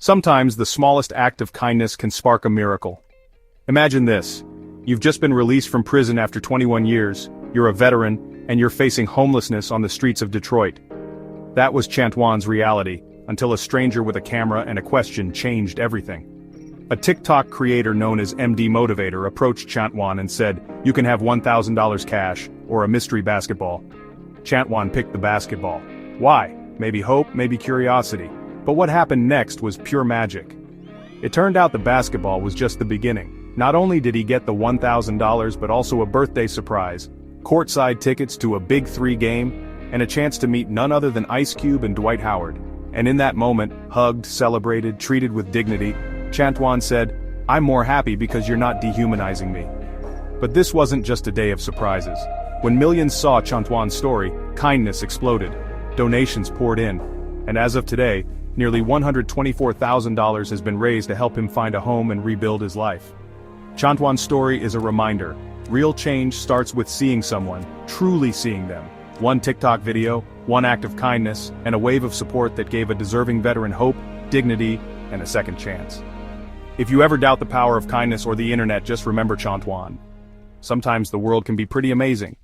Sometimes the smallest act of kindness can spark a miracle. Imagine this. You've just been released from prison after 21 years, you're a veteran, and you're facing homelessness on the streets of Detroit. That was Chantwan's reality, until a stranger with a camera and a question changed everything. A TikTok creator known as MD Motivator approached Chantwan and said, "You can have $1,000 cash, or a mystery basketball." Chantwan picked the basketball. Why? Maybe hope, maybe curiosity. But what happened next was pure magic. It turned out the basketball was just the beginning. Not only did he get the $1,000 but also a birthday surprise, courtside tickets to a Big 3 game, and a chance to meet none other than Ice Cube and Dwight Howard. And in that moment, hugged, celebrated, treated with dignity, Chantwan said, "I'm more happy because you're not dehumanizing me." But this wasn't just a day of surprises. When millions saw Chantwan's story, kindness exploded. Donations poured in. And as of today, nearly $124,000 has been raised to help him find a home and rebuild his life. Chantwan's story is a reminder. Real change starts with seeing someone, truly seeing them. One TikTok video, one act of kindness, and a wave of support that gave a deserving veteran hope, dignity, and a second chance. If you ever doubt the power of kindness or the internet, just remember Chantwan. Sometimes the world can be pretty amazing.